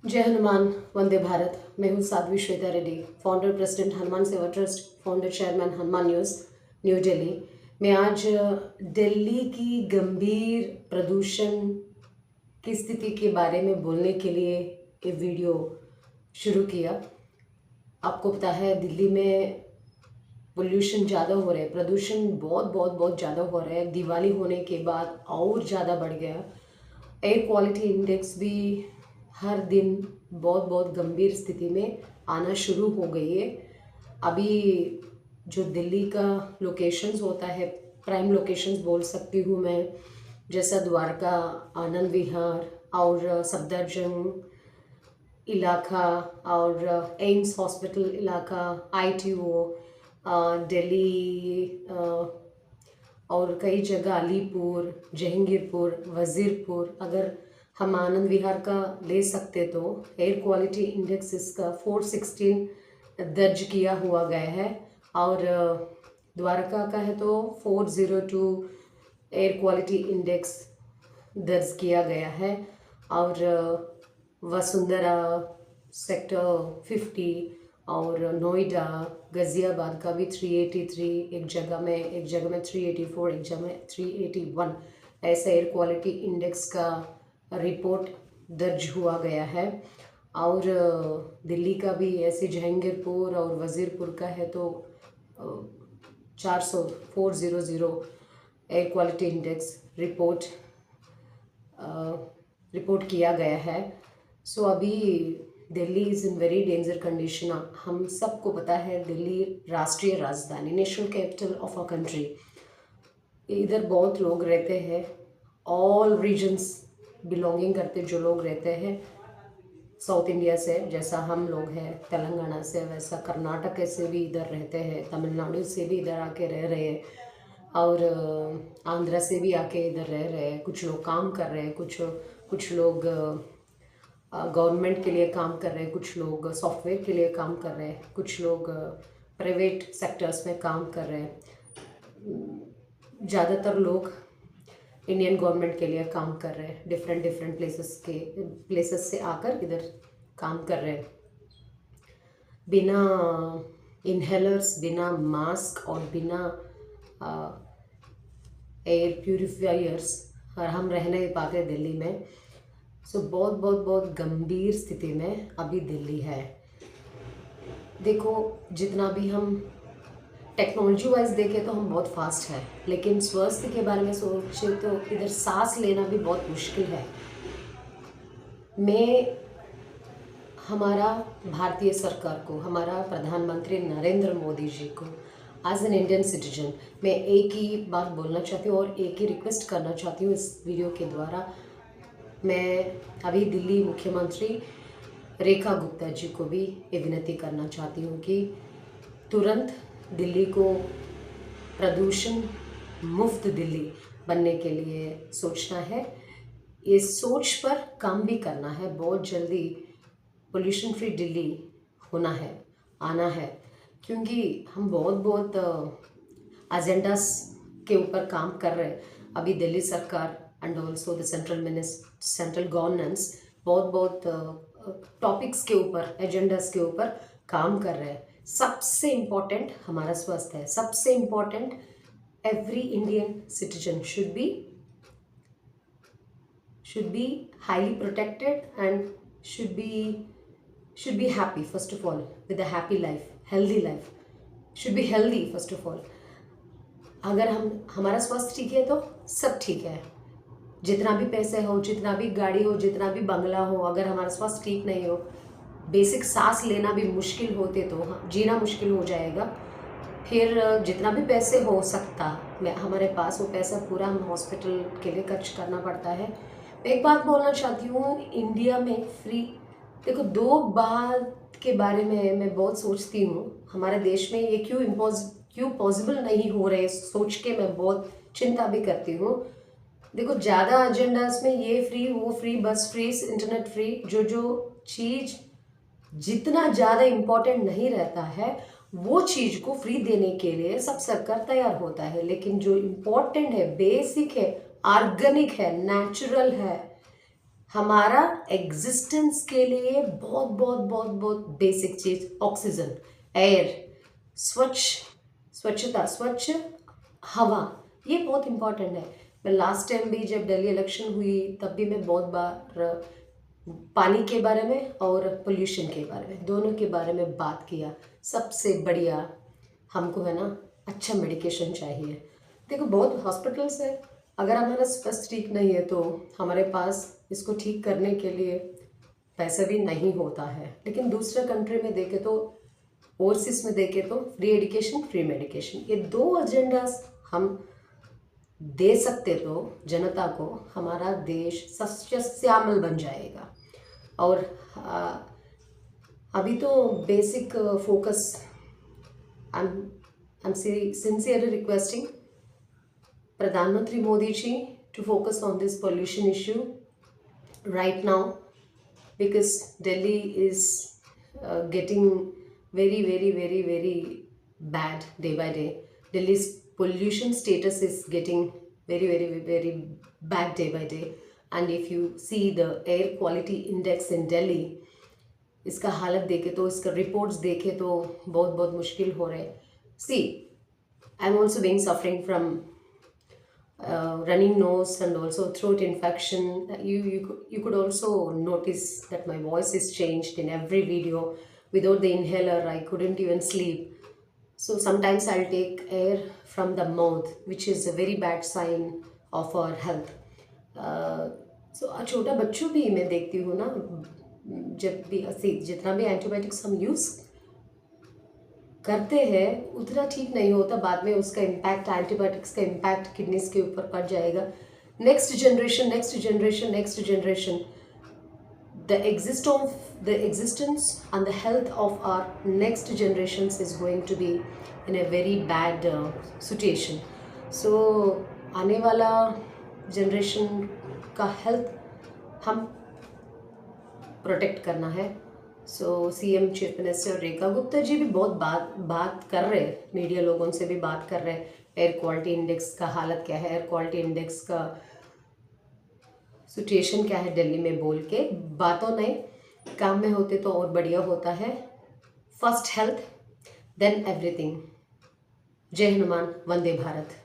जय हनुमान, वंदे भारत। मैं हूँ साध्वी श्वेता रेड्डी, फाउंडर प्रेसिडेंट हनुमान सेवा trust, founder chairman Hanuman news, new Delhi. मैं आज दिल्ली की गंभीर प्रदूषण की स्थिति के बारे में बोलने के लिए ये वीडियो शुरू किया। आपको पता है दिल्ली में पोल्यूशन ज़्यादा हो रहा है, प्रदूषण बहुत बहुत बहुत ज़्यादा हो रहा है। दिवाली होने के बाद और ज़्यादा बढ़ गया। एयर क्वालिटी इंडेक्स भी हर दिन बहुत बहुत गंभीर स्थिति में आना शुरू हो गई है। अभी जो दिल्ली का लोकेशंस होता है, प्राइम लोकेशंस बोल सकती हूँ मैं, जैसा द्वारका, आनंद विहार और सफदरजंग इलाका और एम्स हॉस्पिटल इलाका, आईटीओ, दिल्ली और कई जगह अलीपुर, जहांगीरपुर, वज़ीरपुर, अगर हम आनंद विहार का ले सकते तो एयर क्वालिटी इंडेक्स इसका 416 दर्ज किया हुआ गया है। और द्वारका का है तो 402 एयर क्वालिटी इंडेक्स दर्ज किया गया है। और वसुंधरा, सेक्टर 50 और नोएडा, गाज़ियाबाद का भी 383, एक जगह में 384, एक जगह में 381 ऐसा एयर क्वालिटी इंडेक्स का रिपोर्ट दर्ज हुआ गया है। और दिल्ली का भी ऐसे जहांगीरपुर और वज़ीरपुर का है तो 400 एयर क्वालिटी इंडेक्स रिपोर्ट किया गया है। सो अभी Delhi is in very danger condition. हम सबको पता है दिल्ली राष्ट्रीय राजधानी, national capital of a country. इधर बहुत लोग रहते हैं, ऑल रीजन्स बिलोंगिंग करते जो लोग रहते हैं। साउथ इंडिया से जैसा हम लोग हैं, तेलंगाना से, वैसा कर्नाटक से भी इधर रहते हैं, तमिलनाडु से भी इधर आके रह रहे हैं, और आंध्रा से भी आके इधर रह रहे हैं। कुछ लोग काम कर रहे हैं, कुछ लोग गवर्नमेंट के लिए काम कर रहे हैं, कुछ लोग सॉफ्टवेयर के लिए काम कर रहे हैं, कुछ लोग प्राइवेट सेक्टर्स में काम कर रहे हैं। ज़्यादातर लोग इंडियन गवर्नमेंट के लिए काम कर रहे हैं, डिफरेंट प्लेसेस से आकर इधर काम कर रहे हैं, बिना इनहेलर्स, बिना मास्क और बिना एयर प्यूरिफायर्स और हम रह नहीं पाते दिल्ली में। सो बहुत बहुत बहुत गंभीर स्थिति में अभी दिल्ली है। देखो, जितना भी हम टेक्नोलॉजी वाइज देखें तो हम बहुत फास्ट है, लेकिन स्वास्थ्य के बारे में सोचे तो इधर सांस लेना भी बहुत मुश्किल है। मैं हमारा भारतीय सरकार को, हमारा प्रधानमंत्री नरेंद्र मोदी जी को एज एन इंडियन सिटीजन मैं एक ही बात बोलना चाहती हूँ और एक ही रिक्वेस्ट करना चाहती हूँ इस वीडियो के द्वारा। मैं अभी दिल्ली मुख्यमंत्री रेखा गुप्ता जी को भी ये विनती करना चाहती हूँ कि तुरंत दिल्ली को प्रदूषण मुक्त दिल्ली बनने के लिए सोचना है। ये सोच पर काम भी करना है। बहुत जल्दी पोल्यूशन फ्री दिल्ली होना है, आना है, क्योंकि हम बहुत बहुत एजेंडास के ऊपर काम कर रहे हैं। अभी दिल्ली सरकार and also the central governance बहुत बहुत टॉपिक्स के ऊपर, एजेंडास के ऊपर काम कर रहे हैं। सबसे इम्पोर्टेंट हमारा स्वास्थ्य है। सबसे important, every Indian citizen should be highly protected and should be happy first of all, with a happy life, healthy life, should be healthy first of all। अगर हमारा स्वास्थ्य ठीक है तो सब ठीक है। जितना भी पैसे हो, जितना भी गाड़ी हो, जितना भी बंगला हो, अगर हमारा स्वास्थ्य ठीक नहीं हो, बेसिक सांस लेना भी मुश्किल होते तो जीना मुश्किल हो जाएगा। फिर जितना भी पैसे हो सकता हमारे पास, वो पैसा पूरा हम हॉस्पिटल के लिए खर्च करना पड़ता है। मैं एक बात बोलना चाहती हूँ, इंडिया में फ्री, देखो, दो बात के बारे में मैं बहुत सोचती हूँ। हमारे देश में ये क्यों पॉसिबल नहीं हो रहे, सोच के मैं बहुत चिंता भी करती हूँ। देखो, ज़्यादा एजेंडास में ये फ्री, वो फ्री, बस फ्री, इंटरनेट फ्री, जो चीज़ जितना ज़्यादा इम्पोर्टेंट नहीं रहता है वो चीज़ को फ्री देने के लिए सब सरकार तैयार होता है। लेकिन जो इम्पोर्टेंट है, बेसिक है, ऑर्गेनिक है, नेचुरल है, हमारा एग्जिस्टेंस के लिए बहुत बहुत बहुत बहुत बेसिक चीज़ ऑक्सीजन, एयर, स्वच्छ, स्वच्छता, स्वच्छ हवा, ये बहुत इम्पॉर्टेंट है। मैं लास्ट टाइम भी जब दिल्ली इलेक्शन हुई तब भी मैं बहुत बार पानी के बारे में और पोल्यूशन के बारे में, दोनों के बारे में बात किया। सबसे बढ़िया हमको है ना अच्छा मेडिकेशन चाहिए। देखो बहुत हॉस्पिटल्स है, अगर हमारा स्वास्थ्य ठीक नहीं है तो हमारे पास इसको ठीक करने के लिए पैसा भी नहीं होता है। लेकिन दूसरे कंट्री में देखे तो, ओवरसीज में देखे तो फ्री एजुकेशन, फ्री मेडिकेशन, ये दो एजेंडास हम दे सकते तो जनता को हमारा देश सस्यश्यामल बन जाएगा। और अभी तो basic focus, I'm sincerely requesting Pradhan Modi ji to focus on this pollution issue right now, because Delhi is getting very very very very bad day by day. Delhi's pollution status is getting very very very bad day by day, and if you see the air quality index in Delhi, इसका हालत देखे तो, इसका reports देखे तो बहुत बहुत मुश्किल हो रहे हैं। See, I am also being suffering from running nose and also throat infection. You could also notice that my voice is changed in every video. Without the inhaler I couldn't even sleep. So sometimes I'll take air from the mouth, which is a very bad sign of our health. So छोटा बच्चों भी मैं देखती हूँ ना, जब भी जितना भी एंटीबायोटिक्स हम यूज़ करते हैं उतना ठीक नहीं होता, बाद में उसका इम्पैक्ट, एंटीबायोटिक्स का इम्पैक्ट किडनीज के ऊपर पड़ जाएगा। Next generation, next generation, next generation, the existence and the health of our next generations is going to be in a very bad situation. So आने वाला जनरेशन का हेल्थ हम protect करना है। सो CM chief minister Rekha Gupta ji भी बहुत बात कर रहे हैं, मीडिया लोगों से भी बात कर रहे हैं, एयर क्वालिटी इंडेक्स का हालत क्या है, एयर क्वालिटी इंडेक्स का सिचुएशन क्या है दिल्ली में, बोल के बातों नहीं काम में होते तो और बढ़िया होता है। First health then everything. जय हनुमान, वंदे भारत।